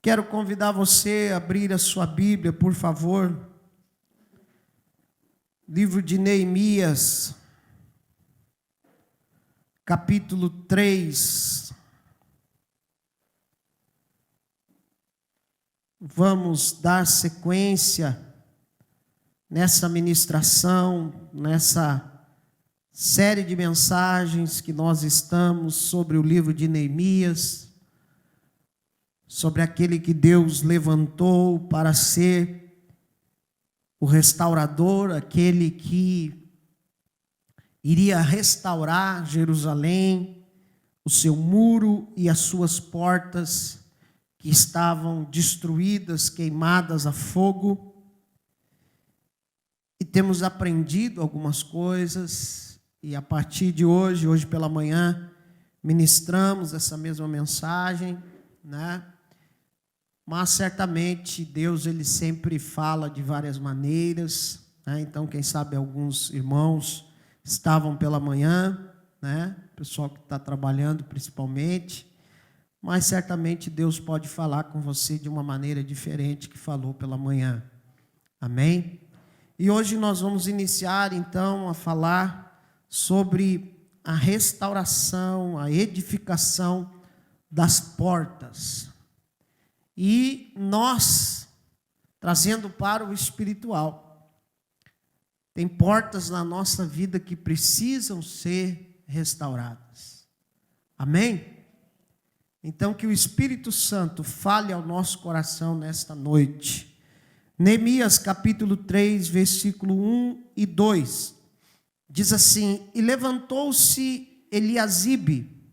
Quero convidar você a abrir a sua Bíblia, por favor. Livro de Neemias, capítulo 3. Vamos dar sequência nessa ministração, nessa série de mensagens que nós estamos sobre o livro de Neemias, sobre aquele que Deus levantou para ser o restaurador, aquele que iria restaurar Jerusalém, o seu muro e as suas portas que estavam destruídas, queimadas a fogo. E temos aprendido algumas coisas, e a partir de hoje pela manhã, ministramos essa mesma mensagem, né? Mas certamente Deus ele sempre fala de várias maneiras, né? Então quem sabe alguns irmãos estavam pela manhã, né? O pessoal que está trabalhando principalmente, mas certamente Deus pode falar com você de uma maneira diferente que falou pela manhã, amém? E hoje nós vamos iniciar então a falar sobre a restauração, a edificação das portas. E nós, trazendo para o espiritual, tem portas na nossa vida que precisam ser restauradas. Amém? Então que o Espírito Santo fale ao nosso coração nesta noite. Neemias capítulo 3, versículo 1 e 2. Diz assim: E levantou-se Eliasibe,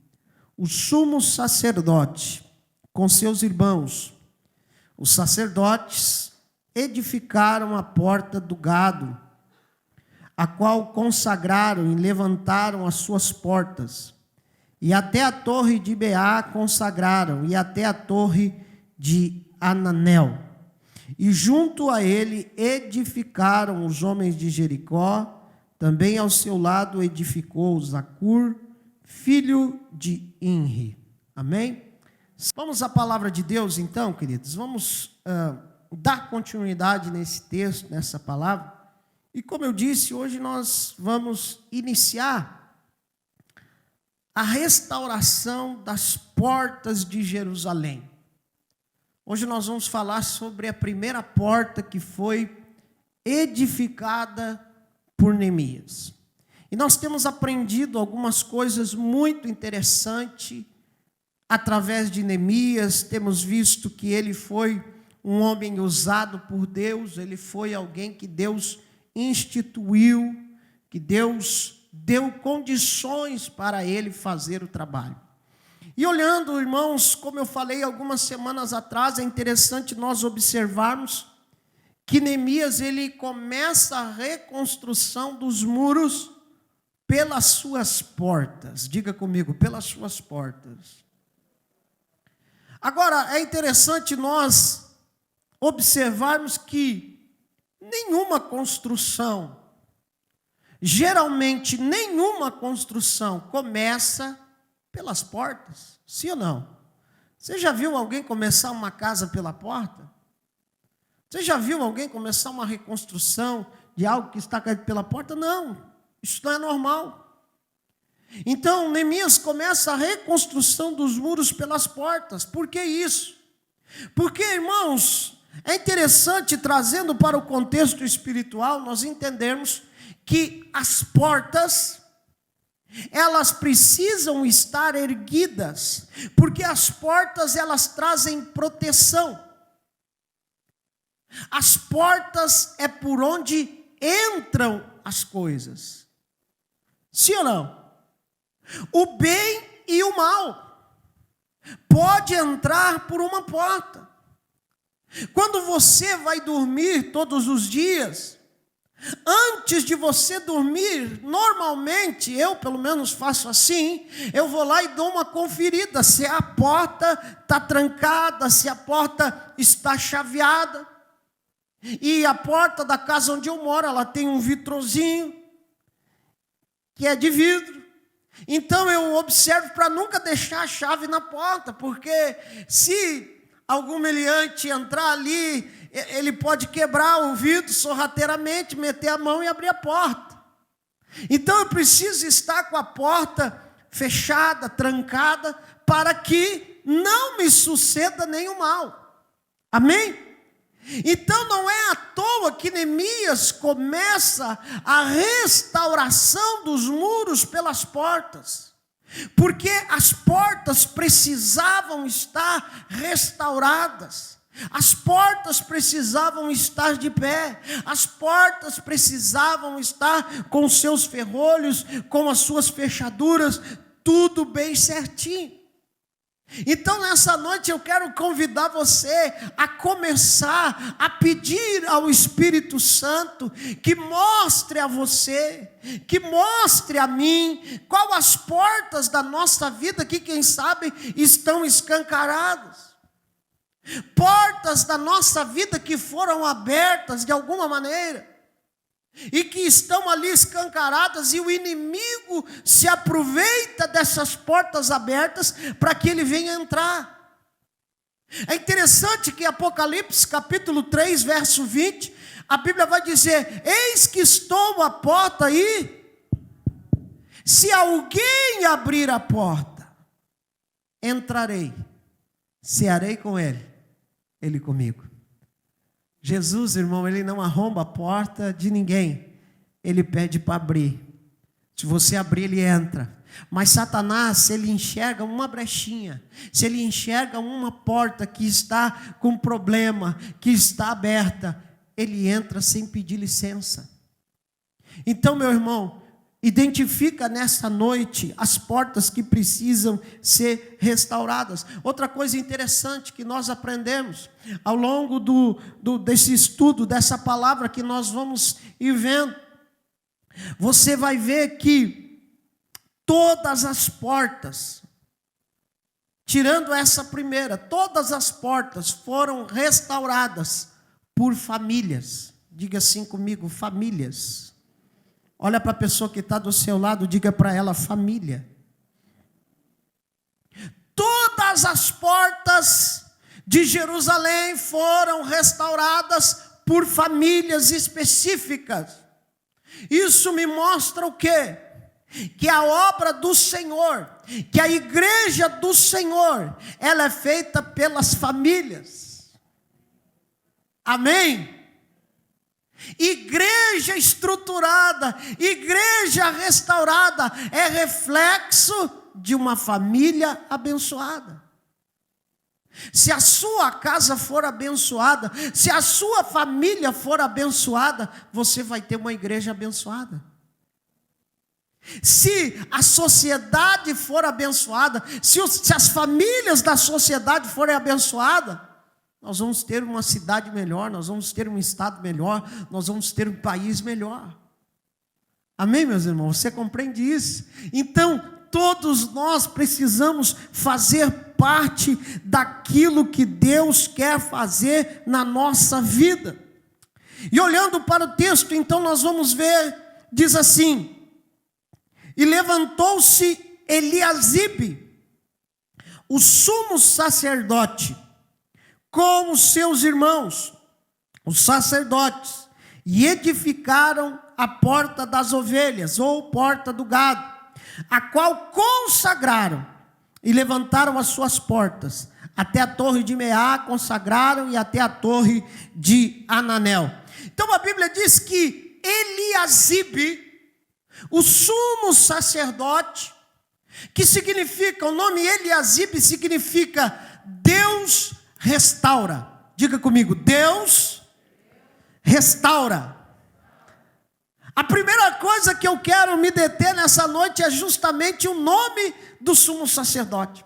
o sumo sacerdote, com seus irmãos. Os sacerdotes edificaram a porta do gado, a qual consagraram e levantaram as suas portas, e até a torre de Beá consagraram, e até a torre de Ananel. E junto a ele edificaram os homens de Jericó, também ao seu lado edificou Zacur, filho de Inri. Amém? Vamos à palavra de Deus então, queridos. Vamos dar continuidade nesse texto, nessa palavra. E como eu disse, hoje nós vamos iniciar a restauração das portas de Jerusalém. Hoje nós vamos falar sobre a primeira porta que foi edificada por Neemias. E nós temos aprendido algumas coisas muito interessantes através de Neemias. Temos visto que ele foi um homem usado por Deus, ele foi alguém que Deus instituiu, que Deus deu condições para ele fazer o trabalho. E olhando, irmãos, como eu falei algumas semanas atrás, é interessante nós observarmos que Neemias ele começa a reconstrução dos muros pelas suas portas. Diga comigo, pelas suas portas. Agora, é interessante nós observarmos que nenhuma construção, geralmente nenhuma construção começa pelas portas, sim ou não? Você já viu alguém começar uma casa pela porta? Você já viu alguém começar uma reconstrução de algo que está caído pela porta? Não, isso não é normal. Então, Neemias começa a reconstrução dos muros pelas portas. Por que isso? Porque, irmãos, é interessante, trazendo para o contexto espiritual, nós entendermos que as portas, elas precisam estar erguidas, porque as portas, elas trazem proteção. As portas é por onde entram as coisas. Sim ou não? O bem e o mal pode entrar por uma porta. Quando você vai dormir todos os dias, antes de você dormir, normalmente, eu pelo menos faço assim, eu vou lá e dou uma conferida se a porta está trancada, se a porta está chaveada. E a porta da casa onde eu moro, ela tem um vitrozinho que é de vidro. Então eu observo para nunca deixar a chave na porta, porque se algum meliante entrar ali, ele pode quebrar o vidro sorrateiramente, meter a mão e abrir a porta. Então eu preciso estar com a porta fechada, trancada, para que não me suceda nenhum mal. Amém? Então não é à toa que Neemias começa a restauração dos muros pelas portas, porque as portas precisavam estar restauradas, as portas precisavam estar de pé, as portas precisavam estar com seus ferrolhos, com as suas fechaduras, tudo bem certinho. Então nessa noite eu quero convidar você a começar a pedir ao Espírito Santo que mostre a você, que mostre a mim, qual as portas da nossa vida que quem sabe estão escancaradas. Portas da nossa vida que foram abertas de alguma maneira e que estão ali escancaradas, e o inimigo se aproveita dessas portas abertas para que ele venha entrar. É interessante que Apocalipse capítulo 3, verso 20, a Bíblia vai dizer: eis que estou à porta aí, se alguém abrir a porta, entrarei, cearei com ele, ele comigo. Jesus, irmão, ele não arromba a porta de ninguém, ele pede para abrir. Se você abrir, ele entra. Mas Satanás, se ele enxerga uma brechinha, se ele enxerga uma porta que está com problema, que está aberta, ele entra sem pedir licença. Então, meu irmão, identifica nessa noite as portas que precisam ser restauradas. Outra coisa interessante que nós aprendemos ao longo desse estudo, dessa palavra que nós vamos ir vendo, você vai ver que todas as portas, tirando essa primeira, todas as portas foram restauradas por famílias. Diga assim comigo: famílias. Olha para a pessoa que está do seu lado, diga para ela: família. Todas as portas de Jerusalém foram restauradas por famílias específicas. Isso me mostra o quê? Que a obra do Senhor, que a igreja do Senhor, ela é feita pelas famílias. Amém? Igreja estruturada, igreja restaurada é reflexo de uma família abençoada. Se a sua casa for abençoada, se a sua família for abençoada, você vai ter uma igreja abençoada. Se a sociedade for abençoada, se as famílias da sociedade forem abençoadas, nós vamos ter uma cidade melhor, nós vamos ter um estado melhor, nós vamos ter um país melhor. Amém, meus irmãos? Você compreende isso? Então, todos nós precisamos fazer parte daquilo que Deus quer fazer na nossa vida. E olhando para o texto, então nós vamos ver, diz assim: e levantou-se Eliasibe, o sumo sacerdote, com os seus irmãos, os sacerdotes, e edificaram a porta das ovelhas, ou porta do gado, a qual consagraram, e levantaram as suas portas, até a torre de Meá consagraram, e até a torre de Ananel. Então a Bíblia diz que Eliasibe, o sumo sacerdote, que significa, o nome Eliasibe significa Deus restaura. Diga comigo: Deus restaura. A primeira coisa que eu quero me deter nessa noite é justamente o nome do sumo sacerdote.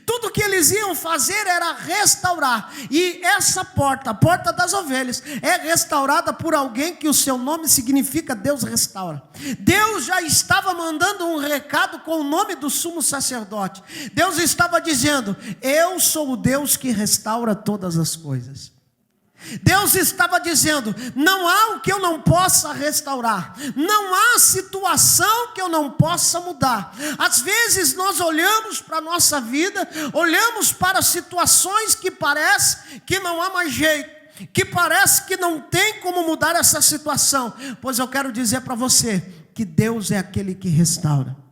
Tudo que eles iam fazer era restaurar. E essa porta, a porta das ovelhas, é restaurada por alguém que o seu nome significa Deus restaura. Deus já estava mandando um recado com o nome do sumo sacerdote. Deus estava dizendo: eu sou o Deus que restaura todas as coisas. Deus estava dizendo: não há o que eu não possa restaurar, não há situação que eu não possa mudar. Às vezes nós olhamos para a nossa vida, olhamos para situações que parece que não há mais jeito, que parece que não tem como mudar essa situação. Pois eu quero dizer para você que Deus é aquele que restaura.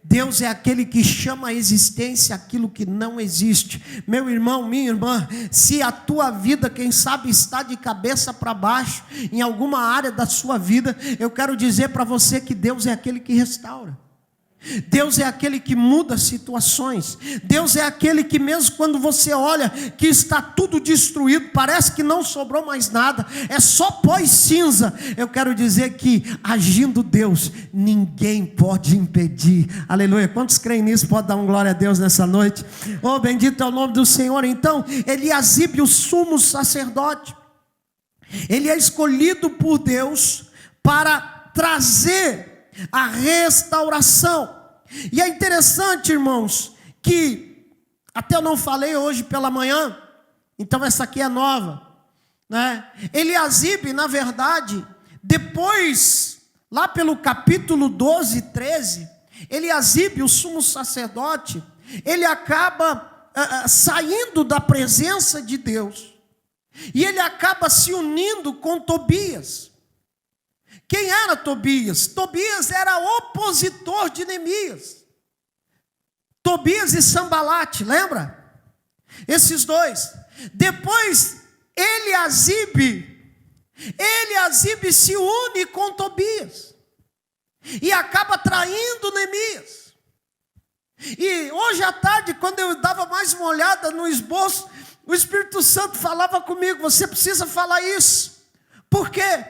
Deus é aquele que chama à existência aquilo que não existe. Meu irmão, minha irmã, se a tua vida, quem sabe, está de cabeça para baixo, em alguma área da sua vida, eu quero dizer para você que Deus é aquele que restaura. Deus é aquele que muda situações. Deus é aquele que, mesmo quando você olha que está tudo destruído, parece que não sobrou mais nada, é só pó e cinza, eu quero dizer que, agindo Deus, ninguém pode impedir. Aleluia. Quantos creem nisso? Pode dar um glória a Deus nessa noite? Oh, bendito é o nome do Senhor. Então, Eliasibe, o sumo sacerdote, ele é escolhido por Deus para trazer a restauração. E é interessante, irmãos, que até eu não falei hoje pela manhã, então essa aqui é nova, né? Eliasibe, na verdade, depois, lá pelo capítulo 12, 13, Eliasibe, o sumo sacerdote, ele acaba saindo da presença de Deus, e ele acaba se unindo com Tobias. Quem era Tobias? Tobias era opositor de Neemias. Tobias e Sambalate, lembra? Esses dois. Depois, Eliasibe se une com Tobias e acaba traindo Neemias. E hoje à tarde, quando eu dava mais uma olhada no esboço, o Espírito Santo falava comigo: você precisa falar isso. Por quê?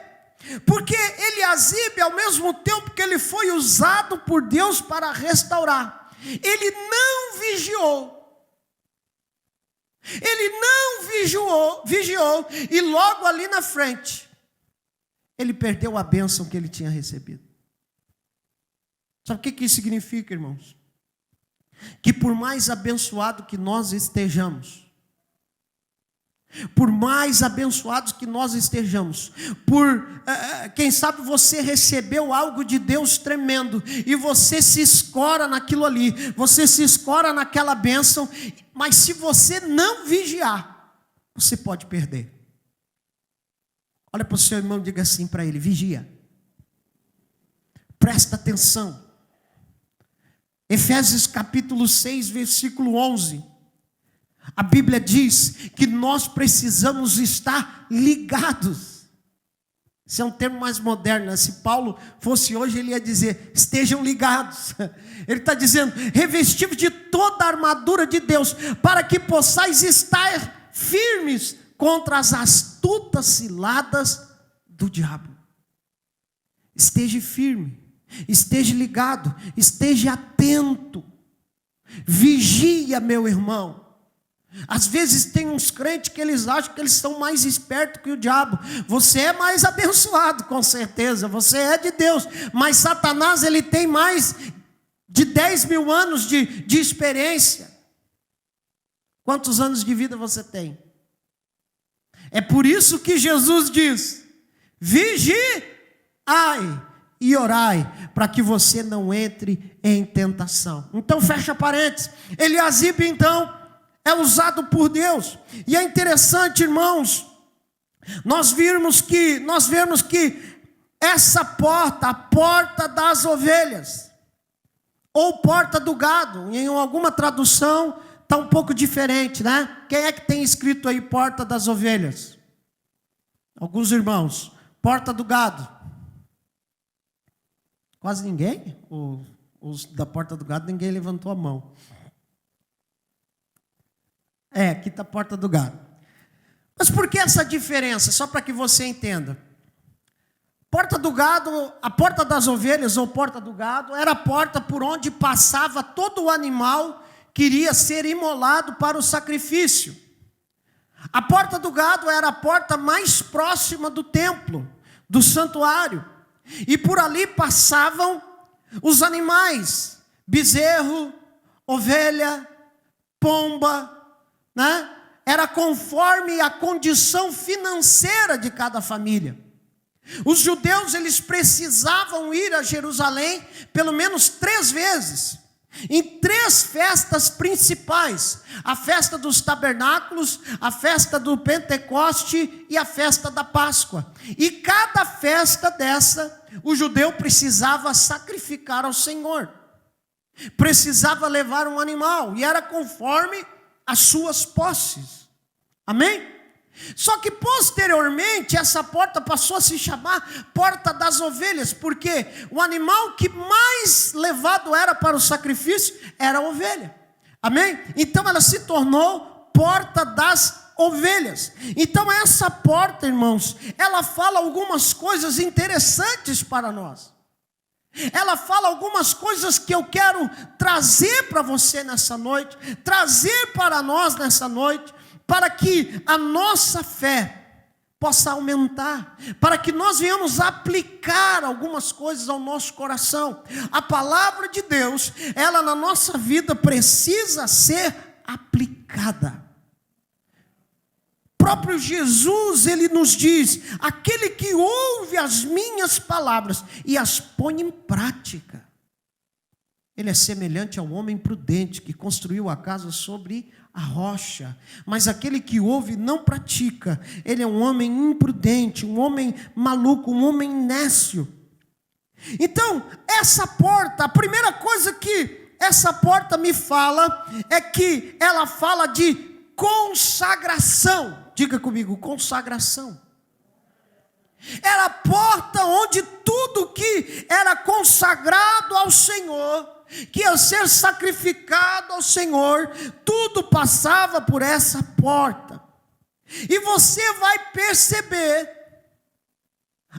Porque Eliasibe, ao mesmo tempo que ele foi usado por Deus para restaurar, ele não vigiou. Ele não vigiou, e logo ali na frente, ele perdeu a bênção que ele tinha recebido. Sabe o que isso significa, irmãos? Que por mais abençoado que nós estejamos, por mais abençoados que nós estejamos, quem sabe você recebeu algo de Deus tremendo, e você se escora naquilo ali, você se escora naquela bênção, mas se você não vigiar, você pode perder. Olha para o seu irmão e diga assim para ele: vigia, presta atenção. Efésios capítulo 6, versículo 11, a Bíblia diz que nós precisamos estar ligados. Esse é um termo mais moderno, né? Se Paulo fosse hoje, ele ia dizer: estejam ligados. Ele está dizendo: revestidos de toda a armadura de Deus, para que possais estar firmes contra as astutas ciladas do diabo. Esteja firme, esteja ligado, esteja atento, vigia, meu irmão. Às vezes tem uns crentes que eles acham que eles são mais espertos que o diabo. Você é mais abençoado, com certeza, você é de Deus, mas Satanás, ele tem mais de 10 mil anos de experiência. Quantos anos de vida você tem? É por isso que Jesus diz: vigiai e orai, para que você não entre em tentação. Então fecha parênteses. Eliasibe, então, é usado por Deus. E é interessante, irmãos, nós vemos que essa porta, a porta das ovelhas, ou porta do gado, em alguma tradução está um pouco diferente, né? Quem é que tem escrito aí porta das ovelhas? Alguns irmãos. Porta do gado. Quase ninguém? Os da porta do gado, ninguém levantou a mão. Aqui está a porta do gado. Mas por que essa diferença? Só para que você entenda. Porta do gado, a porta das ovelhas ou porta do gado, era a porta por onde passava todo o animal que iria ser imolado para o sacrifício. A porta do gado era a porta mais próxima do templo, do santuário. E por ali passavam os animais, bezerro, ovelha, pomba, né? era conforme a condição financeira de cada família. Os judeus, eles precisavam ir a Jerusalém pelo menos 3 vezes, em 3 festas principais: a festa dos tabernáculos, a festa do Pentecoste e a festa da Páscoa. E cada festa dessa, o judeu precisava sacrificar ao Senhor, precisava levar um animal, e era conforme as suas posses. Amém? Só que posteriormente essa porta passou a se chamar Porta das Ovelhas, porque o animal que mais levado era para o sacrifício era a ovelha. Amém? Então ela se tornou Porta das Ovelhas. Então essa porta, irmãos, ela fala algumas coisas interessantes para nós. Ela fala algumas coisas que eu quero trazer para você nessa noite, trazer para nós nessa noite, para que a nossa fé possa aumentar, para que nós venhamos aplicar algumas coisas ao nosso coração. A palavra de Deus, ela na nossa vida precisa ser aplicada. O próprio Jesus, ele nos diz: aquele que ouve as minhas palavras e as põe em prática, ele é semelhante ao homem prudente que construiu a casa sobre a rocha. Mas aquele que ouve e não pratica, ele é um homem imprudente, um homem maluco, um homem nécio. Então, essa porta, a primeira coisa que essa porta me fala é que ela fala de consagração. Diga comigo, consagração. Era a porta onde tudo que era consagrado ao Senhor, que ia ser sacrificado ao Senhor, tudo passava por essa porta. E você vai perceber,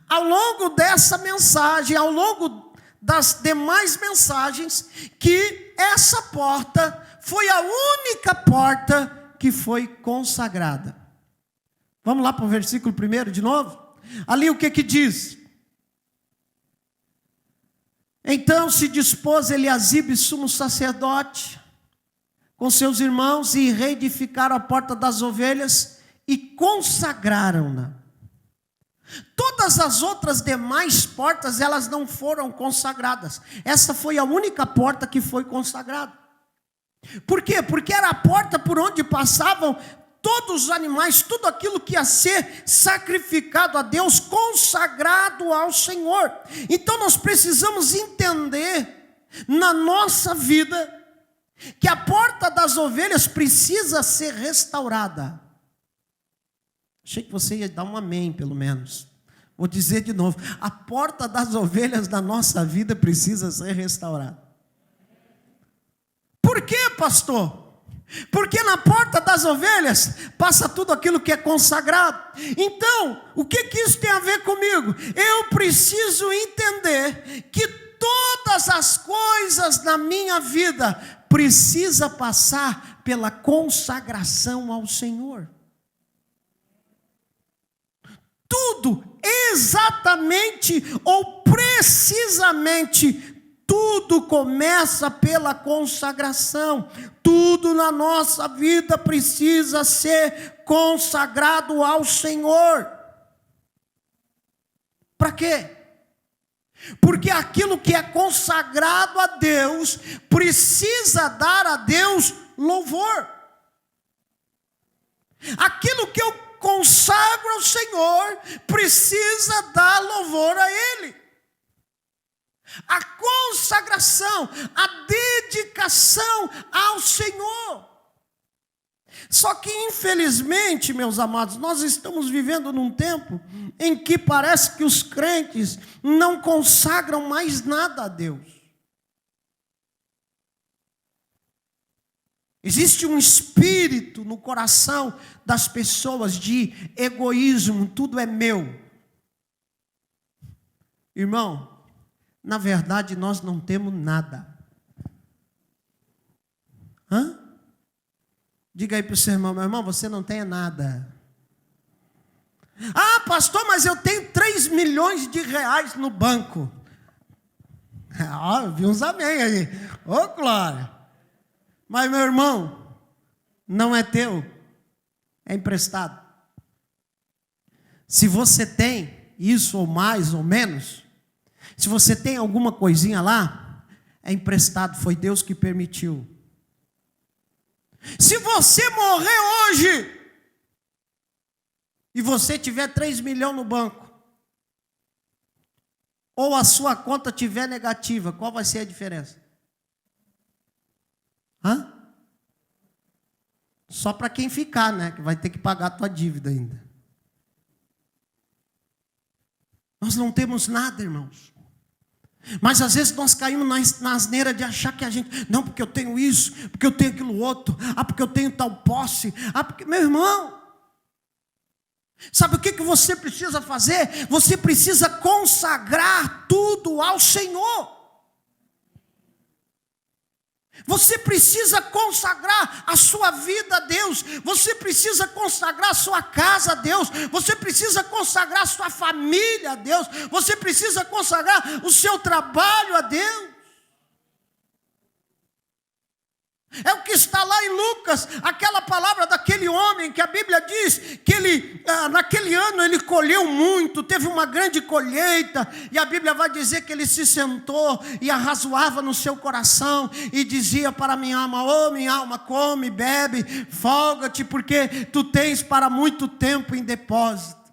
ao longo dessa mensagem, ao longo das demais mensagens, que essa porta foi a única porta que foi consagrada. Vamos lá para o versículo 1 de novo? Ali o que diz? Então se dispôs Eliasibe, sumo sacerdote, com seus irmãos, e reedificaram a porta das ovelhas e consagraram-na. Todas as outras demais portas, elas não foram consagradas. Essa foi a única porta que foi consagrada. Por quê? Porque era a porta por onde passavam todos os animais, tudo aquilo que ia ser sacrificado a Deus, consagrado ao Senhor. Então nós precisamos entender na nossa vida que a porta das ovelhas precisa ser restaurada. Achei que você ia dar um amém, pelo menos. Vou dizer de novo: a porta das ovelhas da nossa vida precisa ser restaurada. Por quê, pastor? Porque na porta das ovelhas passa tudo aquilo que é consagrado. Então, o que isso tem a ver comigo? Eu preciso entender que todas as coisas na minha vida precisam passar pela consagração ao Senhor. Tudo, exatamente ou precisamente, tudo começa pela consagração. Tudo na nossa vida precisa ser consagrado ao Senhor. Para quê? Porque aquilo que é consagrado a Deus precisa dar a Deus louvor. Aquilo que eu consagro ao Senhor precisa dar louvor a Ele. A consagração, a dedicação ao Senhor. Só que infelizmente, meus amados, nós estamos vivendo num tempo em que parece que os crentes não consagram mais nada a Deus. Existe um espírito no coração das pessoas de egoísmo, tudo é meu. Irmão, na verdade, nós não temos nada. Diga aí para o seu irmão: meu irmão, você não tem nada. Ah, pastor, mas eu tenho 3 milhões de reais no banco. Eu vi uns amém aí. Ô, glória. Mas, meu irmão, não é teu. é emprestado. Se você tem isso ou mais ou menos, se você tem alguma coisinha lá, é emprestado, foi Deus que permitiu. Se você morrer hoje e você tiver 3 milhões no banco, ou a sua conta tiver negativa, qual vai ser a diferença? Só para quem ficar, né? Que vai ter que pagar a tua dívida ainda. Nós não temos nada, irmãos. Mas às vezes nós caímos na asneira de achar que a gente, não, porque eu tenho isso, porque eu tenho aquilo outro, porque eu tenho tal posse, porque, meu irmão, sabe o que você precisa fazer? Você precisa consagrar tudo ao Senhor. Você precisa consagrar a sua vida a Deus. Você precisa consagrar a sua casa a Deus. Você precisa consagrar a sua família a Deus. Você precisa consagrar o seu trabalho a Deus. É o que está lá em Lucas, aquela palavra daquele homem que a Bíblia diz que ele, naquele ano ele colheu muito, teve uma grande colheita, e a Bíblia vai dizer que ele se sentou e arrazoava no seu coração e dizia para minha alma: oh minha alma, come, bebe, folga-te, porque tu tens para muito tempo em depósito.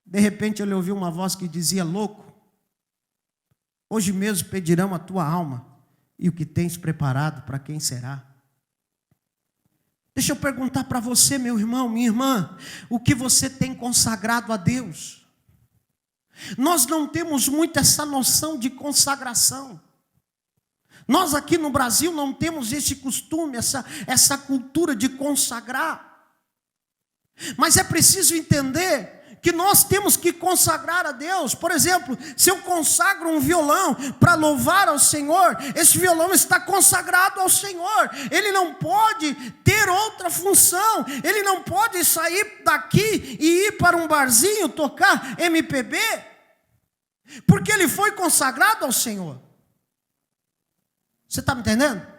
De repente ele ouviu uma voz que dizia: louco, hoje mesmo pedirão a tua alma, e o que tens preparado, para quem será? Deixa eu perguntar para você, meu irmão, minha irmã, o que você tem consagrado a Deus? Nós não temos muito essa noção de consagração. Nós aqui no Brasil não temos esse costume, essa cultura de consagrar. Mas é preciso entender que nós temos que consagrar a Deus. Por exemplo, se eu consagro um violão para louvar ao Senhor, esse violão está consagrado ao Senhor. Ele não pode ter outra função. Ele não pode sair daqui e ir para um barzinho tocar MPB, porque ele foi consagrado ao Senhor. Você está me entendendo?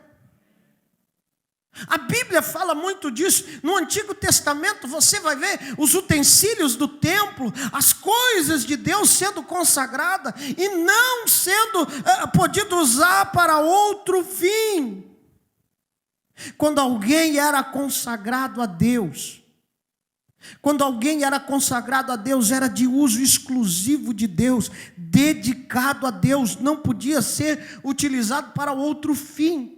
A Bíblia fala muito disso. No Antigo Testamento você vai ver os utensílios do templo, as coisas de Deus sendo consagrada e não sendo podido usar para outro fim. Quando alguém era consagrado a Deus, era de uso exclusivo de Deus, dedicado a Deus, não podia ser utilizado para outro fim.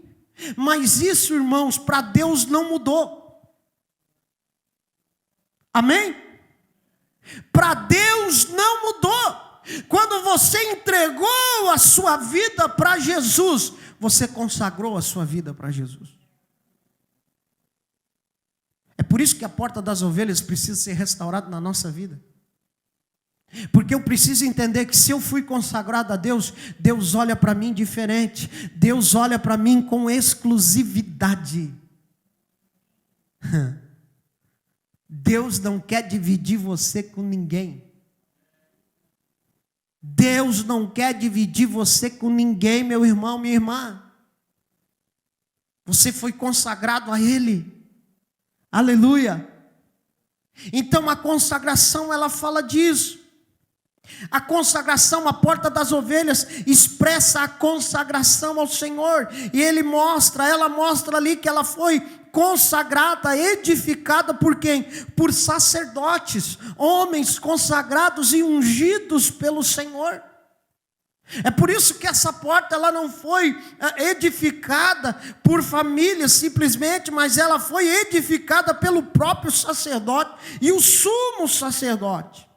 Mas isso, irmãos, para Deus não mudou. Amém? Para Deus não mudou. Quando você entregou a sua vida para Jesus, você consagrou a sua vida para Jesus. É por isso que a porta das ovelhas precisa ser restaurada na nossa vida. Porque eu preciso entender que se eu fui consagrado a Deus, Deus olha para mim diferente. Deus olha para mim com exclusividade. Deus não quer dividir você com ninguém. Deus não quer dividir você com ninguém, meu irmão, minha irmã. Você foi consagrado a Ele. Aleluia. Então a consagração, ela fala disso. A consagração, a porta das ovelhas, expressa a consagração ao Senhor. E ela mostra ali que ela foi consagrada, edificada por quem? Por sacerdotes, homens consagrados e ungidos pelo Senhor. É por isso que essa porta ela não foi edificada por famílias simplesmente, mas ela foi edificada pelo próprio sacerdote e o sumo sacerdote.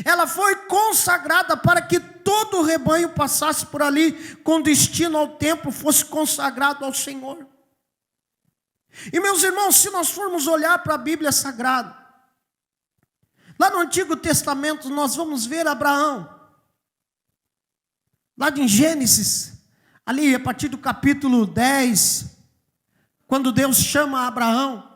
Ela foi consagrada para que todo o rebanho passasse por ali com destino ao templo, fosse consagrado ao Senhor. E meus irmãos, se nós formos olhar para a Bíblia Sagrada, lá no Antigo Testamento nós vamos ver Abraão, lá em Gênesis, ali a partir do capítulo 10, quando Deus chama Abraão,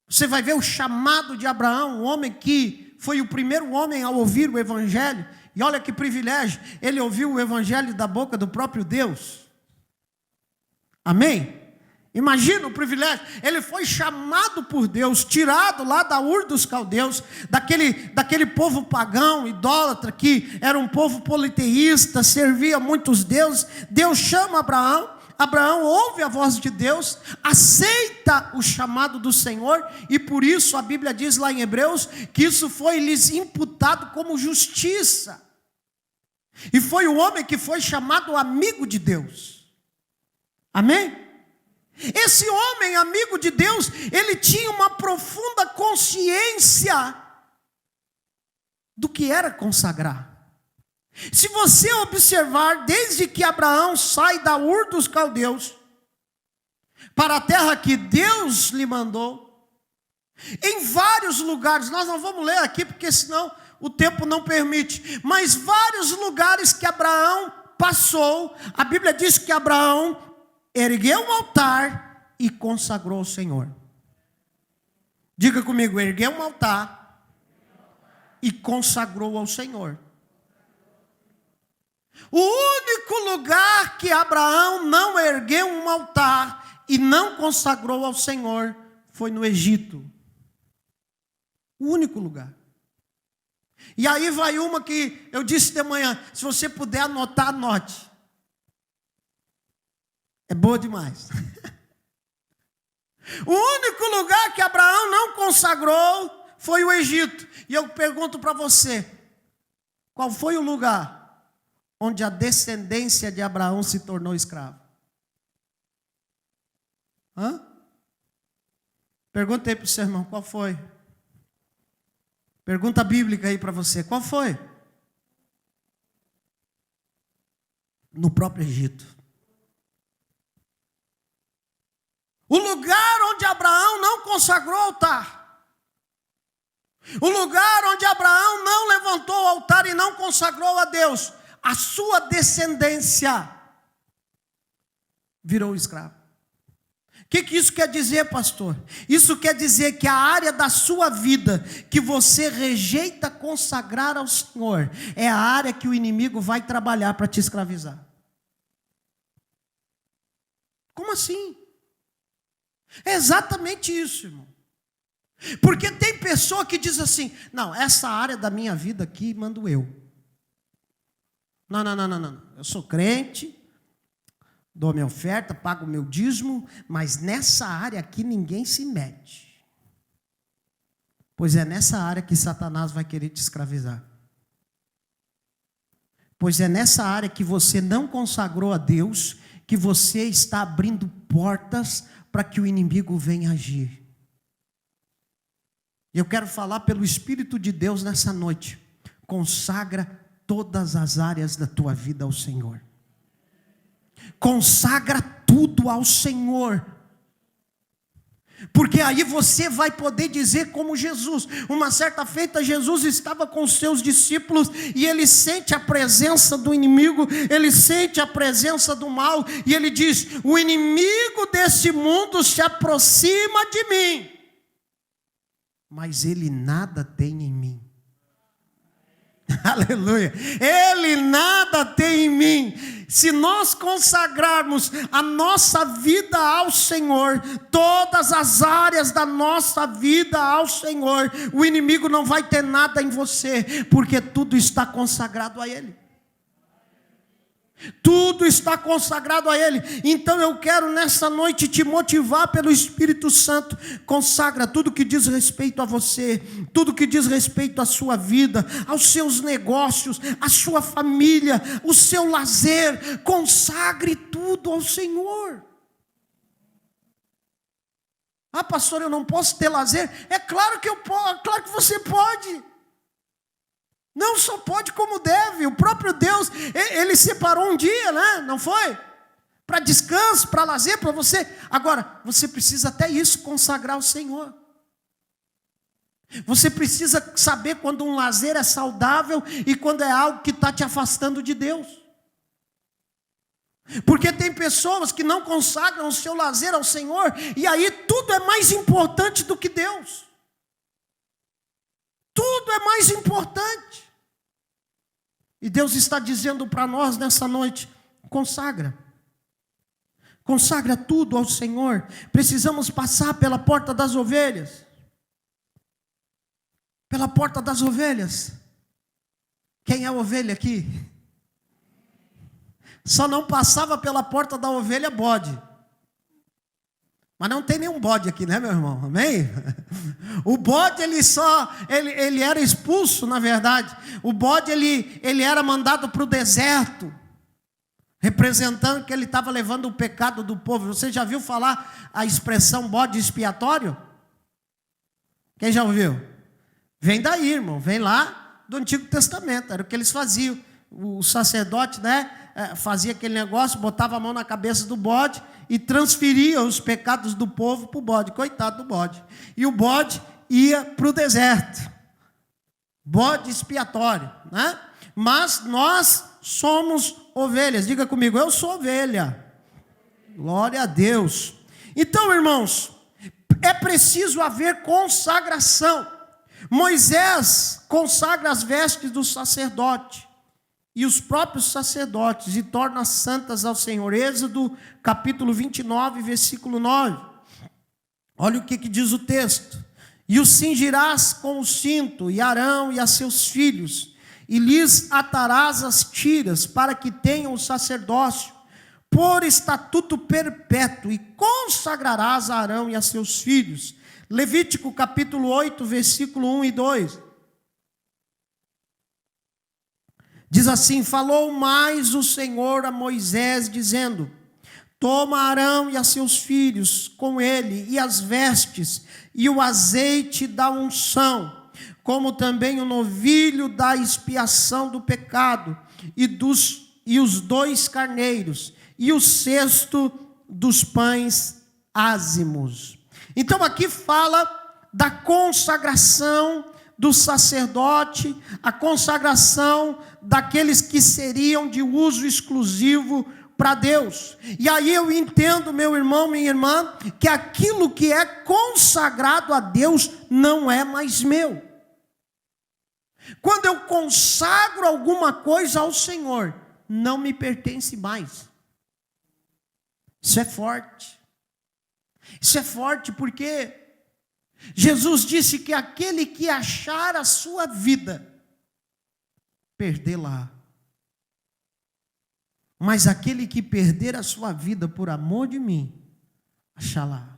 você vai ver o chamado de Abraão, um homem que foi o primeiro homem a ouvir o Evangelho. E olha que privilégio, ele ouviu o Evangelho da boca do próprio Deus. Amém? Imagina o privilégio. Ele foi chamado por Deus, tirado lá da Ur dos Caldeus, daquele povo pagão, idólatra, que era um povo politeísta, servia muitos deuses. Deus chama Abraão. Abraão ouve a voz de Deus, aceita o chamado do Senhor, e por isso a Bíblia diz lá em Hebreus, que isso foi lhes imputado como justiça. E foi o homem que foi chamado amigo de Deus. Amém? Esse homem amigo de Deus, ele tinha uma profunda consciência do que era consagrar. Se você observar, desde que Abraão sai da Ur dos Caldeus, para a terra que Deus lhe mandou, em vários lugares, nós não vamos ler aqui, porque senão o tempo não permite, mas vários lugares que Abraão passou, a Bíblia diz que Abraão ergueu um altar e consagrou ao Senhor. Diga comigo, ergueu um altar e consagrou ao Senhor. O único lugar que Abraão não ergueu um altar e não consagrou ao Senhor foi no Egito. O único lugar. E aí vai uma que eu disse de manhã, se você puder anotar, anote. É boa demais. O único lugar que Abraão não consagrou foi o Egito. E eu pergunto para você, qual foi o lugar onde a descendência de Abraão se tornou escravo? Pergunta aí para o seu irmão, qual foi? Pergunta bíblica aí para você, qual foi? No próprio Egito. O lugar onde Abraão não consagrou altar. O lugar onde Abraão não levantou o altar e não consagrou a Deus. A sua descendência virou escravo. O que isso quer dizer, pastor? Isso quer dizer que a área da sua vida que você rejeita consagrar ao Senhor é a área que o inimigo vai trabalhar para te escravizar. Como assim? É exatamente isso, irmão. Porque tem pessoa que diz assim, não, essa área da minha vida aqui mando eu. Não. Eu sou crente, dou minha oferta, pago o meu dízimo, mas nessa área aqui ninguém se mete. Pois é nessa área que Satanás vai querer te escravizar. Pois é nessa área que você não consagrou a Deus, que você está abrindo portas para que o inimigo venha agir. E eu quero falar pelo Espírito de Deus nessa noite. Consagra todas as áreas da tua vida ao Senhor. Consagra tudo ao Senhor. Porque aí você vai poder dizer como Jesus. Uma certa feita Jesus estava com os seus discípulos e ele sente a presença do inimigo, ele sente a presença do mal e ele diz: o inimigo desse mundo se aproxima de mim, mas ele nada tem em mim. Aleluia. Ele nada tem em mim. Se nós consagrarmos a nossa vida ao Senhor, todas as áreas da nossa vida ao Senhor, o inimigo não vai ter nada em você, porque tudo está consagrado a Ele. Tudo está consagrado a Ele. Então eu quero nessa noite te motivar pelo Espírito Santo. Consagra tudo que diz respeito a você, tudo que diz respeito à sua vida, aos seus negócios, à sua família, o seu lazer. Consagre tudo ao Senhor. Ah, pastor, eu não posso ter lazer? É claro que eu posso, claro que você pode. Não só pode como deve. O próprio Deus, Ele separou um dia, né? Não foi? Para descanso, para lazer, para você. Agora, você precisa até isso consagrar ao Senhor. Você precisa saber quando um lazer é saudável e quando é algo que está te afastando de Deus. Porque tem pessoas que não consagram o seu lazer ao Senhor e aí tudo é mais importante do que Deus. Tudo é mais importante. E Deus está dizendo para nós nessa noite: consagra. consagra tudo ao Senhor. Precisamos passar pela porta das ovelhas. Pela porta das ovelhas. Quem é a ovelha aqui? Só não passava pela porta da ovelha bode. Mas não tem nenhum bode aqui, né, meu irmão? Amém? O bode, ele era expulso, na verdade. O bode, ele era mandado para o deserto, representando que ele estava levando o pecado do povo. Você já viu falar a expressão bode expiatório? Quem já ouviu? Vem daí, irmão, vem lá do Antigo Testamento, era o que eles faziam. O sacerdote, né, fazia aquele negócio, botava a mão na cabeça do bode e transferia os pecados do povo para o bode, coitado do bode. E o bode ia para o deserto, bode expiatório, né? Mas nós somos ovelhas, diga comigo, eu sou ovelha, glória a Deus. Então, irmãos, é preciso haver consagração. Moisés consagra as vestes do sacerdote e os próprios sacerdotes e torna santas ao Senhor. Êxodo capítulo 29, versículo 9. Olha o que diz o texto. E os cingirás com o cinto, e Arão e a seus filhos, e lhes atarás as tiras, para que tenham o sacerdócio, por estatuto perpétuo, e consagrarás a Arão e a seus filhos. Levítico capítulo 8, versículo 1 e 2. Diz assim: falou mais o Senhor a Moisés, dizendo: toma Arão e a seus filhos com ele, e as vestes, e o azeite da unção, como também o novilho da expiação do pecado, e os 2 carneiros, e o cesto dos pães ázimos. Então aqui fala da consagração do sacerdote, a consagração daqueles que seriam de uso exclusivo para Deus. E aí eu entendo, meu irmão, minha irmã, que aquilo que é consagrado a Deus não é mais meu. Quando eu consagro alguma coisa ao Senhor, não me pertence mais. Isso é forte. Isso é forte porque Jesus disse que aquele que achar a sua vida, perdê-la. Mas aquele que perder a sua vida por amor de mim, achá-la.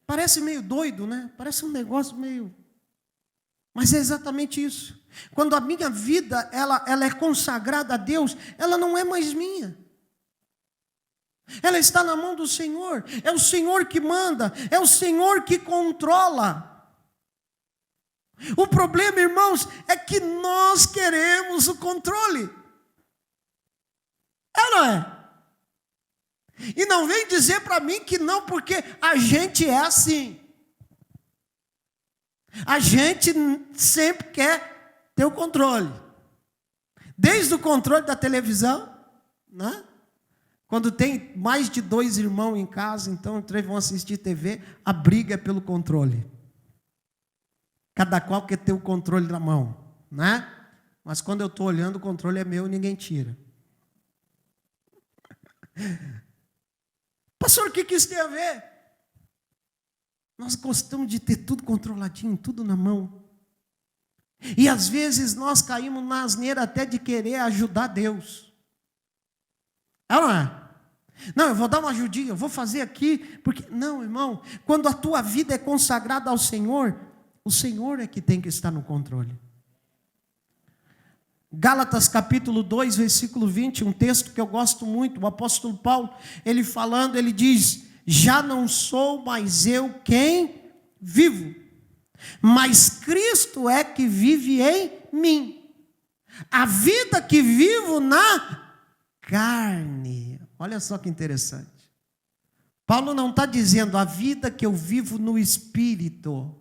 Parece meio doido, né? Parece um negócio meio... Mas é exatamente isso. Quando a minha vida, ela é consagrada a Deus, ela não é mais minha. Ela está na mão do Senhor. É o Senhor que manda, é o Senhor que controla. O problema, irmãos, é que nós queremos o controle. É ou não é? E não vem dizer para mim que não, porque a gente é assim. A gente sempre quer ter o controle. Desde o controle da televisão, né? Quando tem mais de 2 irmãos em casa, então 3 vão assistir TV, a briga é pelo controle. Cada qual quer ter o controle na mão, né? Mas quando eu estou olhando, o controle é meu e ninguém tira. Pastor, o que isso tem a ver? Nós gostamos de ter tudo controladinho, tudo na mão. E às vezes nós caímos na asneira até de querer ajudar Deus. É ou não é? Não, eu vou dar uma ajudinha, eu vou fazer aqui, porque... Não, irmão, quando a tua vida é consagrada ao Senhor, o Senhor é que tem que estar no controle. Gálatas capítulo 2, versículo 20, um texto que eu gosto muito, o apóstolo Paulo, ele falando, ele diz: já não sou mais eu quem vivo, mas Cristo é que vive em mim. A vida que vivo na carne. Olha só que interessante. Paulo não está dizendo a vida que eu vivo no Espírito.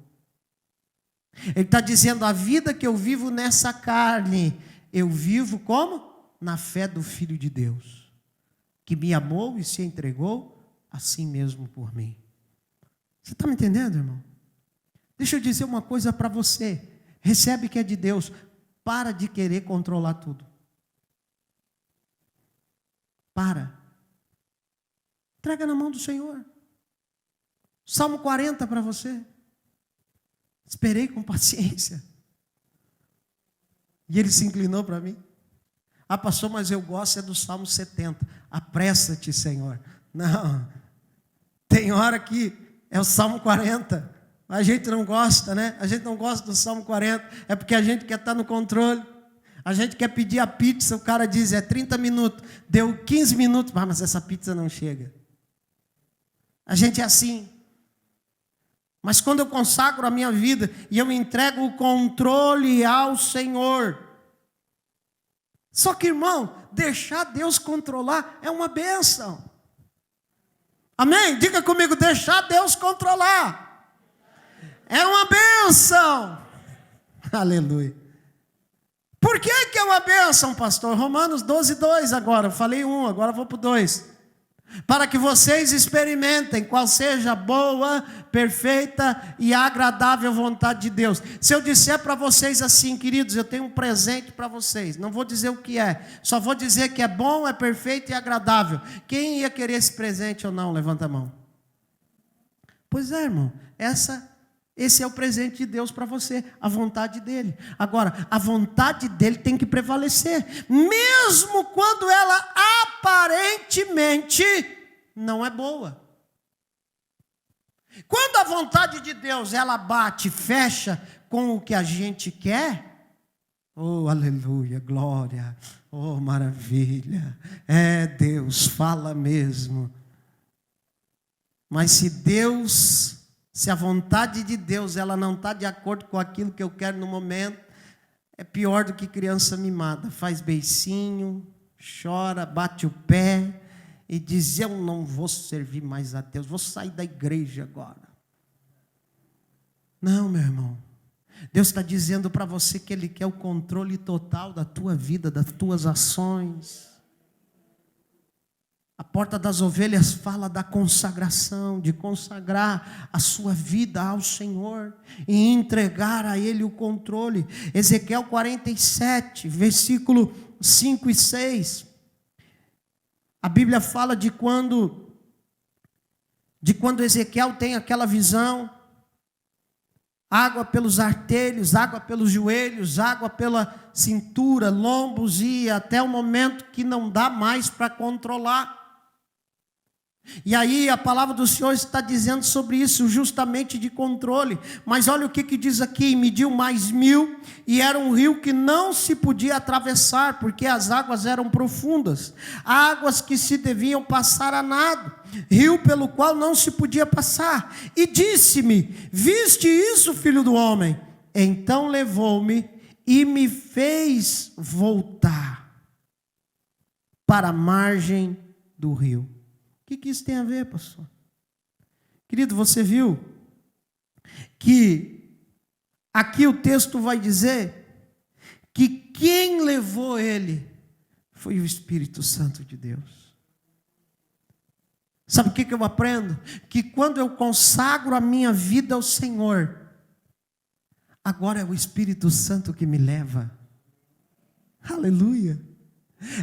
Ele está dizendo a vida que eu vivo nessa carne. Eu vivo como? Na fé do Filho de Deus, que me amou e se entregou assim mesmo por mim. Você está me entendendo, irmão? Deixa eu dizer uma coisa para você. Recebe que é de Deus. Para de querer controlar tudo. Para. Entrega na mão do Senhor. Salmo 40 para você. Esperei com paciência. E ele se inclinou para mim. Ah, pastor, mas eu gosto do Salmo 70. Apressa-te, Senhor. Não. Tem hora que é o Salmo 40. A gente não gosta, né? A gente não gosta do Salmo 40. É porque a gente quer estar no controle. A gente quer pedir a pizza. O cara diz, 30 minutos. Deu 15 minutos. Ah, mas essa pizza não chega. A gente é assim. Mas quando eu consagro a minha vida e eu entrego o controle ao Senhor. Só que, irmão, deixar Deus controlar é uma bênção. Amém? Diga comigo, deixar Deus controlar é uma bênção. Aleluia. Por que é uma bênção, pastor? Romanos 12:2 agora. Eu falei 1, agora vou para o 2. Para que vocês experimentem qual seja a boa, perfeita e agradável vontade de Deus. Se eu disser para vocês assim, queridos, eu tenho um presente para vocês. Não vou dizer o que é. Só vou dizer que é bom, é perfeito e agradável. Quem ia querer esse presente ou não? Levanta a mão. Pois é, irmão. Esse é o presente de Deus para você, a vontade dele. Agora, a vontade dele tem que prevalecer, mesmo quando ela aparentemente não é boa. Quando a vontade de Deus, ela bate, fecha com o que a gente quer, oh, aleluia, glória, oh, maravilha, Deus, fala mesmo. Mas se a vontade de Deus ela não está de acordo com aquilo que eu quero no momento, é pior do que criança mimada. Faz beicinho, chora, bate o pé e diz, eu não vou servir mais a Deus, vou sair da igreja agora. Não, meu irmão. Deus está dizendo para você que Ele quer o controle total da tua vida, das tuas ações. A porta das ovelhas fala da consagração, de consagrar a sua vida ao Senhor e entregar a Ele o controle. Ezequiel 47, versículo 5 e 6. A Bíblia fala de quando Ezequiel tem aquela visão, água pelos artelhos, água pelos joelhos, água pela cintura, lombos e até o momento que não dá mais para controlar. E aí a palavra do Senhor está dizendo sobre isso, justamente de controle. Mas olha o que diz aqui, mediu mais 1000, e era um rio que não se podia atravessar, porque as águas eram profundas, águas que se deviam passar a nado, rio pelo qual não se podia passar. E disse-me, viste isso, filho do homem? Então levou-me e me fez voltar para a margem do rio. O que isso tem a ver, pastor? Querido, você viu que aqui o texto vai dizer que quem levou ele foi o Espírito Santo de Deus. Sabe o que eu aprendo? Que quando eu consagro a minha vida ao Senhor, agora é o Espírito Santo que me leva. Aleluia.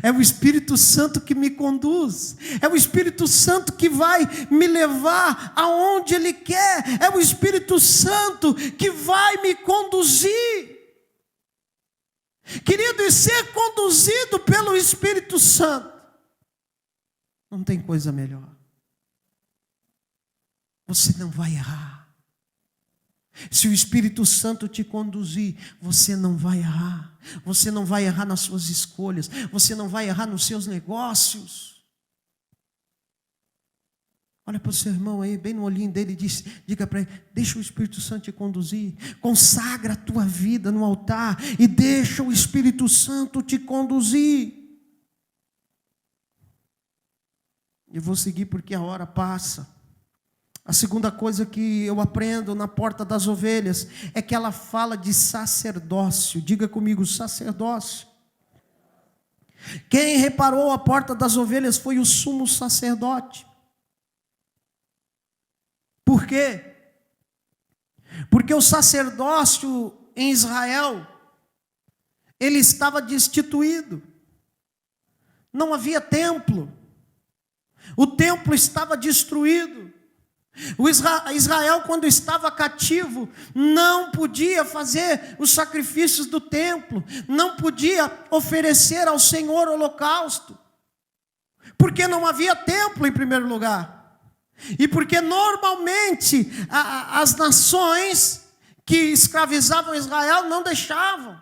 É o Espírito Santo que me conduz. É o Espírito Santo que vai me levar aonde Ele quer. É o Espírito Santo que vai me conduzir. Querido, e ser conduzido pelo Espírito Santo, não tem coisa melhor. Você não vai errar. Se o Espírito Santo te conduzir, você não vai errar. Você não vai errar nas suas escolhas. Você não vai errar nos seus negócios. Olha para o seu irmão aí, bem no olhinho dele, e diga para ele, deixa o Espírito Santo te conduzir. Consagra a tua vida no altar e deixa o Espírito Santo te conduzir. Eu vou seguir porque a hora passa. A segunda coisa que eu aprendo na porta das ovelhas é que ela fala de sacerdócio. Diga comigo, sacerdócio. Quem reparou a porta das ovelhas foi o sumo sacerdote. Por quê? Porque o sacerdócio em Israel, ele estava destituído. Não havia templo. O templo estava destruído. Israel, quando estava cativo, não podia fazer os sacrifícios do templo, não podia oferecer ao Senhor holocausto, porque não havia templo em primeiro lugar, e porque normalmente as nações que escravizavam Israel não deixavam.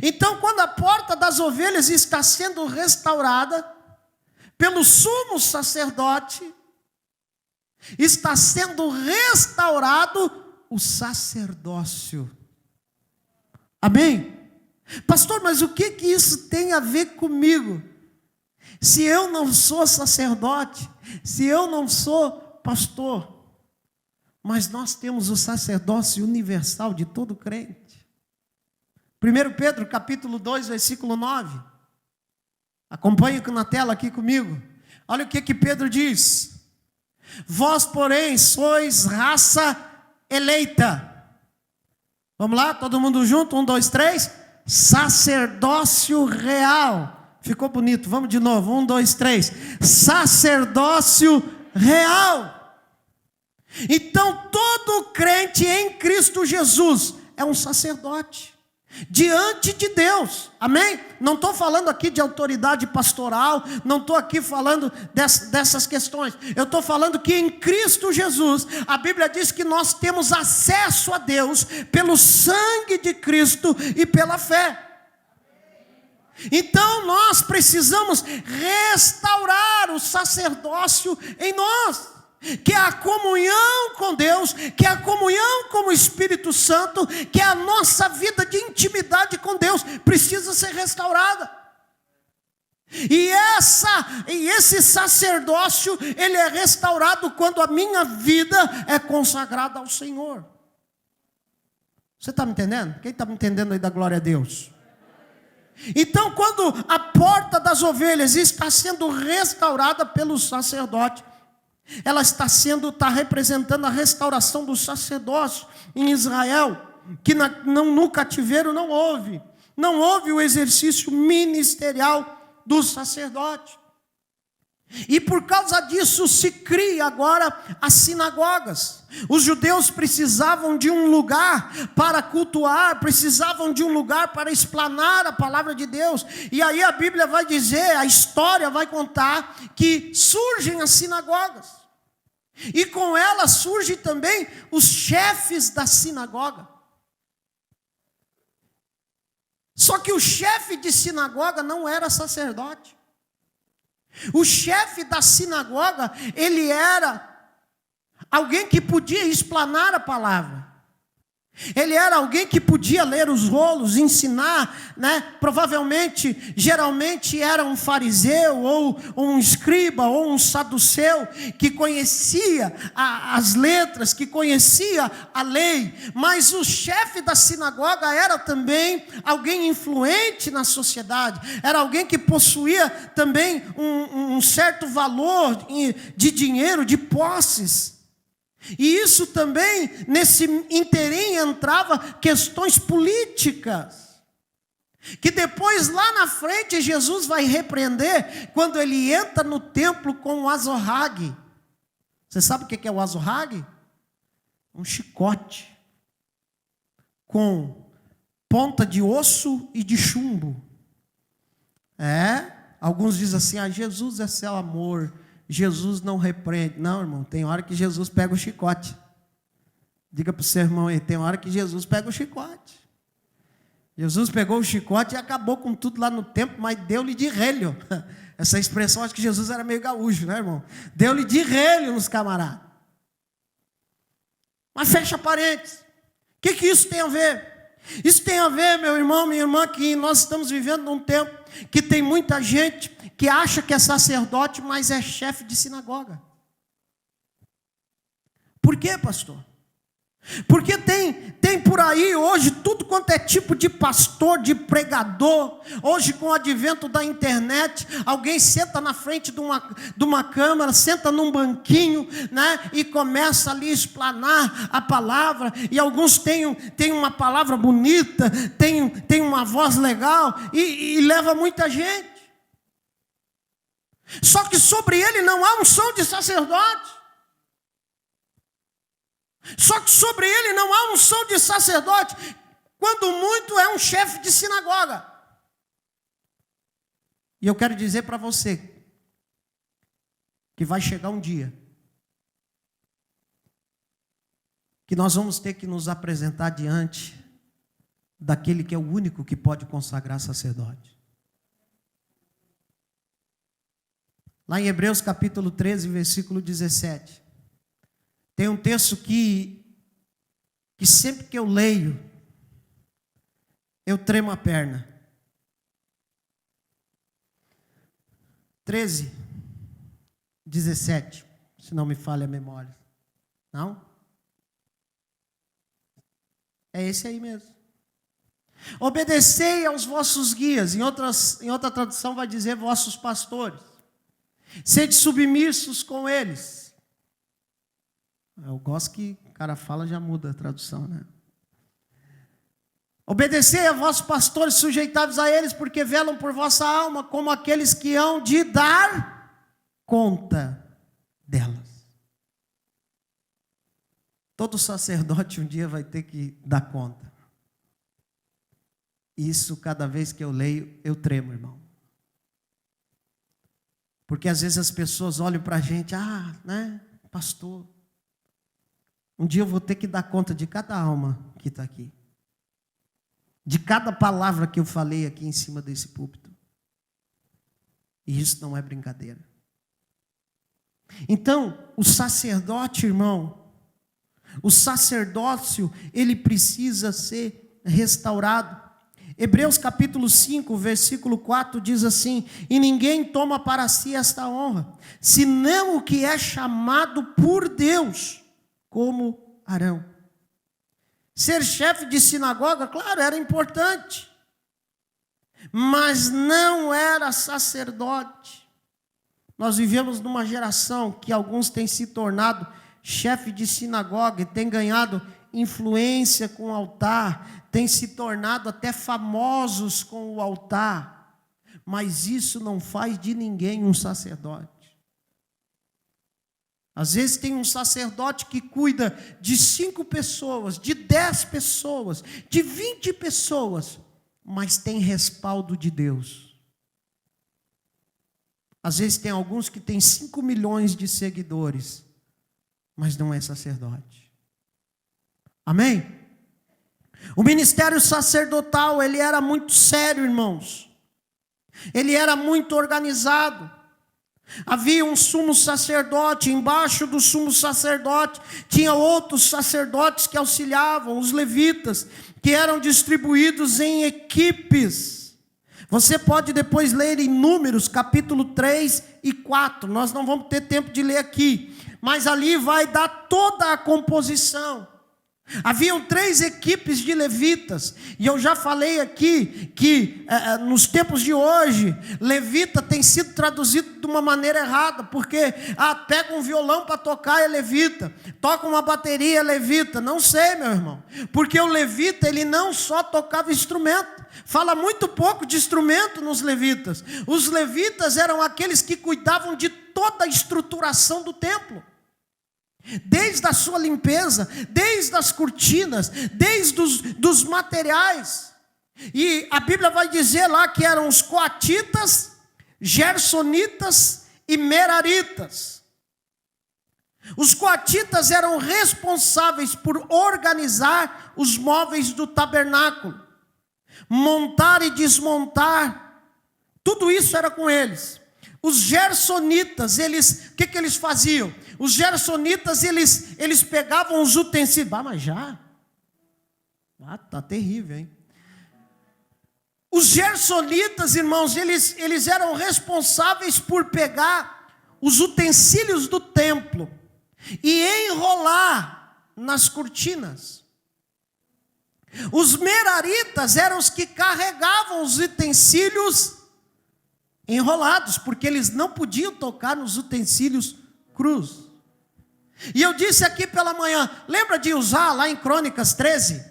Então, quando a porta das ovelhas está sendo restaurada pelo sumo sacerdote, está sendo restaurado o sacerdócio. Amém? Pastor, mas o que isso tem a ver comigo? Se eu não sou sacerdote, se eu não sou pastor, mas nós temos o sacerdócio universal de todo crente. 1 Pedro capítulo 2, versículo 9. Acompanhe na tela aqui comigo. Olha o que Pedro diz. Vós, porém, sois raça eleita. Vamos lá, todo mundo junto? 1, 2, 3. Sacerdócio real. Ficou bonito, vamos de novo. 1, 2, 3. Sacerdócio real. Então, todo crente em Cristo Jesus é um sacerdote diante de Deus, amém? Não estou falando aqui de autoridade pastoral, não estou aqui falando dessas questões, eu estou falando que em Cristo Jesus, a Bíblia diz que nós temos acesso a Deus pelo sangue de Cristo e pela fé. Então nós precisamos restaurar o sacerdócio em nós, que é a comunhão com Deus, que é a comunhão com o Espírito Santo, que é a nossa vida de intimidade com Deus, precisa ser restaurada. E esse sacerdócio, ele é restaurado quando a minha vida é consagrada ao Senhor. Você está me entendendo? Quem está me entendendo aí, da glória a Deus? Então, quando a porta das ovelhas está sendo restaurada pelo sacerdote, ela está representando a restauração do sacerdócio em Israel, que no cativeiro não houve o exercício ministerial do sacerdote. E por causa disso se cria agora as sinagogas. Os judeus precisavam de um lugar para cultuar, precisavam de um lugar para explanar a palavra de Deus. E aí a Bíblia vai dizer, a história vai contar que surgem as sinagogas. E com elas surgem também os chefes da sinagoga. Só que o chefe de sinagoga não era sacerdote. O chefe da sinagoga, ele era alguém que podia explanar a palavra. Ele era alguém que podia ler os rolos, ensinar, né? Provavelmente, geralmente era um fariseu, ou um escriba, ou um saduceu, que conhecia as letras, que conhecia a lei. Mas o chefe da sinagoga era também alguém influente na sociedade, era alguém que possuía também um certo valor de dinheiro, de posses. E isso também, nesse interim, entrava questões políticas, que depois, lá na frente, Jesus vai repreender, quando ele entra no templo com o azorrague. Você sabe o que é o azorrague? Um chicote, com ponta de osso e de chumbo. Alguns dizem assim, Jesus é seu amor, Jesus não repreende. Não, irmão, tem hora que Jesus pega o chicote. Diga para o seu irmão aí, tem hora que Jesus pega o chicote. Jesus pegou o chicote e acabou com tudo lá no templo, mas deu-lhe de relho. Essa expressão, acho que Jesus era meio gaúcho, né, irmão? Deu-lhe de relho nos camaradas. Mas fecha parênteses. O que isso tem a ver? Isso tem a ver, meu irmão, minha irmã, que nós estamos vivendo num tempo que tem muita gente que acha que é sacerdote, mas é chefe de sinagoga. Por quê, pastor? Porque tem por aí hoje tudo quanto é tipo de pastor, de pregador. Hoje, com o advento da internet, alguém senta na frente de uma câmera, senta num banquinho, né, e começa ali a explanar a palavra. E alguns têm uma palavra bonita, tem uma voz legal, e leva muita gente. Só que sobre ele não há unção de sacerdote. Só que sobre ele não há unção de sacerdote. Quando muito é um chefe de sinagoga. E eu quero dizer para você que vai chegar um dia que nós vamos ter que nos apresentar diante daquele que é o único que pode consagrar sacerdote. Lá em Hebreus capítulo 13, versículo 17, tem um texto que sempre que eu leio, eu tremo a perna. 13, 17, se não me falha a memória. Não? É esse aí mesmo. Obedecei aos vossos guias. Em outra tradução vai dizer vossos pastores. Sede submissos com eles. Eu gosto que o cara fala, já muda a tradução, né? Obedecei a vossos pastores, sujeitai-vos a eles, porque velam por vossa alma, como aqueles que hão de dar conta delas. Todo sacerdote um dia vai ter que dar conta. Isso, cada vez que eu leio, eu tremo, irmão. Porque às vezes as pessoas olham para a gente, né, pastor, um dia eu vou ter que dar conta de cada alma que está aqui. De cada palavra que eu falei aqui em cima desse púlpito. E isso não é brincadeira. Então, o sacerdote, irmão, o sacerdócio, ele precisa ser restaurado. Hebreus capítulo 5, versículo 4 diz assim: e ninguém toma para si esta honra, senão o que é chamado por Deus, como Arão. Ser chefe de sinagoga, claro, era importante, mas não era sacerdote. Nós vivemos numa geração que alguns têm se tornado chefe de sinagoga e têm ganhado influência com o altar, têm se tornado até famosos com o altar, mas isso não faz de ninguém um sacerdote. Às vezes tem um sacerdote que cuida de 5 pessoas, de 10 pessoas, de 20 pessoas, mas tem respaldo de Deus. Às vezes tem alguns que têm 5 milhões de seguidores, mas não é sacerdote. Amém? O ministério sacerdotal, ele era muito sério, irmãos. Ele era muito organizado. Havia um sumo sacerdote, embaixo do sumo sacerdote tinha outros sacerdotes que auxiliavam, os levitas, que eram distribuídos em equipes. Você pode depois ler em Números, capítulo 3 e 4, nós não vamos ter tempo de ler aqui, mas ali vai dar toda a composição. Haviam 3 equipes de levitas, e eu já falei aqui que nos tempos de hoje, levita tem sido traduzido de uma maneira errada, porque pega um violão para tocar é levita, toca uma bateria é levita. Não sei, meu irmão, porque o levita, ele não só tocava instrumento, fala muito pouco de instrumento nos levitas. Os levitas eram aqueles que cuidavam de toda a estruturação do templo. Desde a sua limpeza, desde as cortinas, desde os materiais. E a Bíblia vai dizer lá que eram os coatitas, gersonitas e meraritas. Os coatitas eram responsáveis por organizar os móveis do tabernáculo, montar e desmontar, tudo isso era com eles. Os gersonitas, o que eles faziam? Os gersonitas, eles pegavam os utensílios. Mas já? Tá terrível, hein? Os gersonitas, irmãos, eles eram responsáveis por pegar os utensílios do templo e enrolar nas cortinas. Os meraritas eram os que carregavam os utensílios enrolados, porque eles não podiam tocar nos utensílios crus. E eu disse aqui pela manhã, lembra de Uzá lá em Crônicas 13?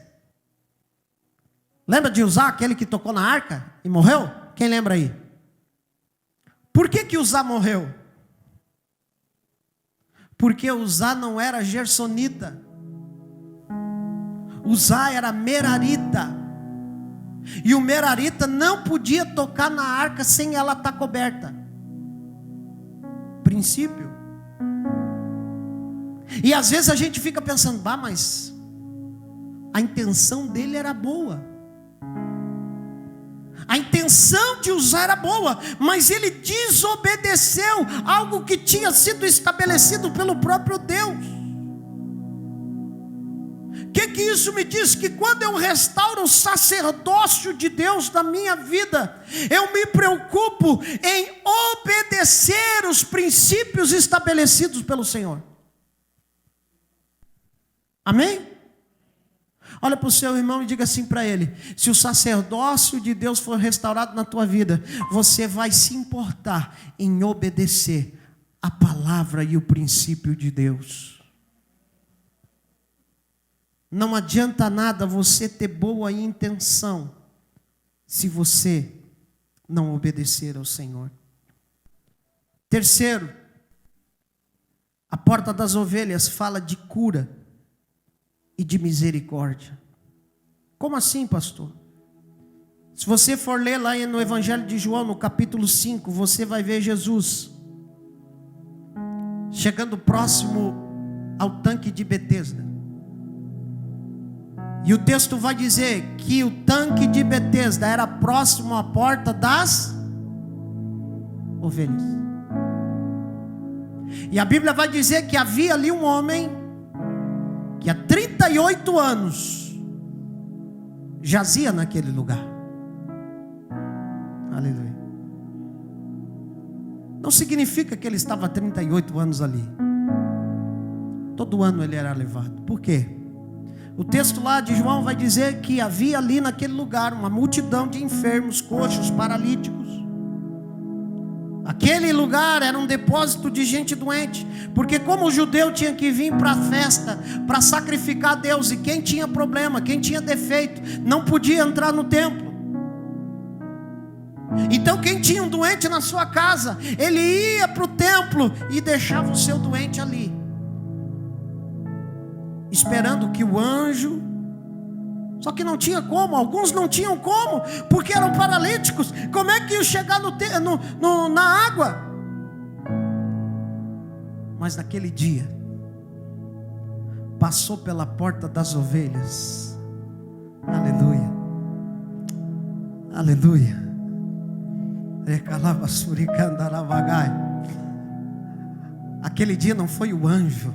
Lembra de Uzá, aquele que tocou na arca e morreu? Quem lembra aí? Por que Uzá morreu? Porque Uzá não era gersonita. Uzá era merarita. E o merarita não podia tocar na arca sem ela estar coberta. Princípio. E às vezes a gente fica pensando, mas a intenção dele era boa. A intenção de Uzá era boa, mas ele desobedeceu algo que tinha sido estabelecido pelo próprio Deus. O que isso me diz? Que quando eu restauro o sacerdócio de Deus na minha vida, eu me preocupo em obedecer os princípios estabelecidos pelo Senhor. Amém? Olha para o seu irmão e diga assim para ele: se o sacerdócio de Deus for restaurado na tua vida, você vai se importar em obedecer a palavra e o princípio de Deus. Não adianta nada você ter boa intenção se você não obedecer ao Senhor. Terceiro, a porta das ovelhas fala de cura e de misericórdia. Como assim, pastor? Se você for ler lá no Evangelho de João, no capítulo 5, você vai ver Jesus chegando próximo ao tanque de Betesda. E o texto vai dizer que o tanque de Betesda era próximo à porta das ovelhas. E a Bíblia vai dizer que havia ali um homem que há 38 anos jazia naquele lugar. Aleluia. Não significa que ele estava há 38 anos ali. Todo ano ele era levado. Por quê? O texto lá de João vai dizer que havia ali naquele lugar uma multidão de enfermos, coxos, paralíticos. Aquele lugar era um depósito de gente doente, porque como o judeu tinha que vir para a festa, para sacrificar a Deus, e quem tinha problema, quem tinha defeito, não podia entrar no templo. Então quem tinha um doente na sua casa, ele ia para o templo e deixava o seu doente ali, esperando que o anjo... Só que não tinha como, alguns não tinham como, porque eram paralíticos. Como é que iam chegar na água? Mas naquele dia, passou pela porta das ovelhas. Aleluia, aleluia. Aquele dia não foi o anjo.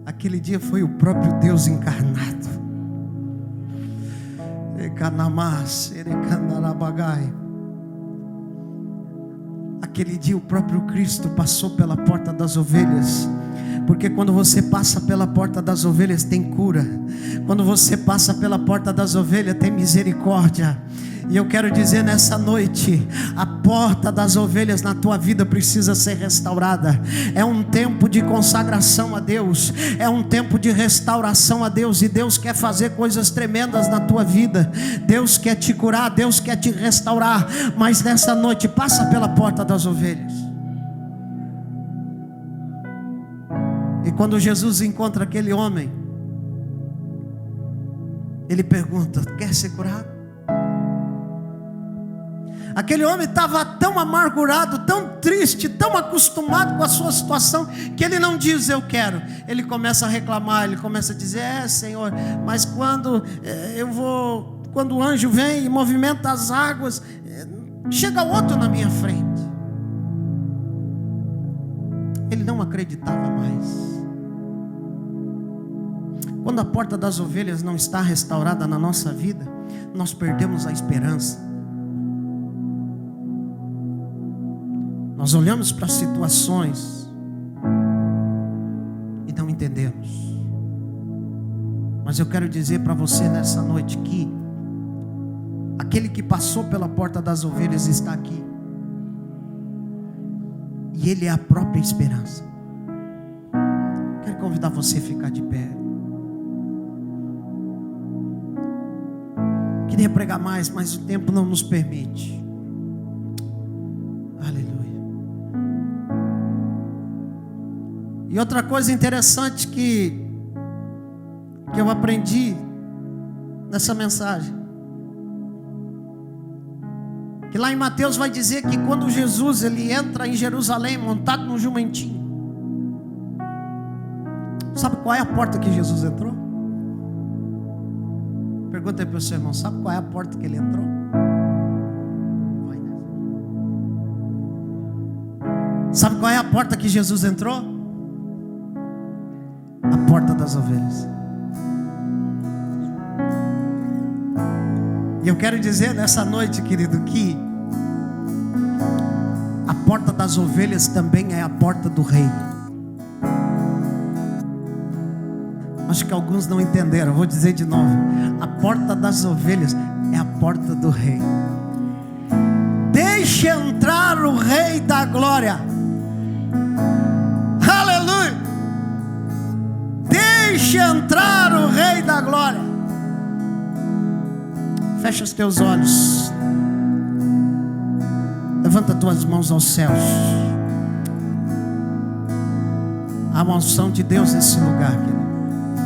Aquele dia foi o próprio Deus encarnado. Aquele dia o próprio Cristo passou pela porta das ovelhas. Porque quando você passa pela porta das ovelhas tem cura. Quando você passa pela porta das ovelhas tem misericórdia. E eu quero dizer nessa noite, a porta das ovelhas na tua vida precisa ser restaurada. É um tempo de consagração a Deus, é um tempo de restauração a Deus. E Deus quer fazer coisas tremendas na tua vida. Deus quer te curar, Deus quer te restaurar. Mas nessa noite, passa pela porta das ovelhas. E quando Jesus encontra aquele homem, ele pergunta: quer ser curado? Aquele homem estava tão amargurado, tão triste, tão acostumado com a sua situação, que ele não diz eu quero. Ele começa a reclamar, ele começa a dizer: Senhor, mas quando o anjo vem e movimenta as águas, chega outro na minha frente. Ele não acreditava mais. Quando a porta das ovelhas não está restaurada na nossa vida, nós perdemos a esperança. Nós olhamos para situações e não entendemos. Mas eu quero dizer para você nessa noite que aquele que passou pela porta das ovelhas está aqui. E Ele é a própria esperança. Quero convidar você a ficar de pé. Queria pregar mais, mas o tempo não nos permite. Aleluia. E outra coisa interessante que eu aprendi nessa mensagem, que lá em Mateus vai dizer que quando Jesus ele entra em Jerusalém montado num jumentinho, sabe qual é a porta que Jesus entrou? Pergunta aí para o seu irmão, sabe qual é a porta que ele entrou? Sabe qual é a porta que Jesus entrou? A porta das ovelhas. E eu quero dizer nessa noite, querido, que a porta das ovelhas também é a porta do rei. Acho que alguns não entenderam, vou dizer de novo. A porta das ovelhas é a porta do rei. Deixe entrar o rei da glória. Aleluia. Deixe entrar o rei da glória. Fecha os teus olhos. Levanta tuas mãos aos céus. Há uma unção de Deus nesse lugar, querido.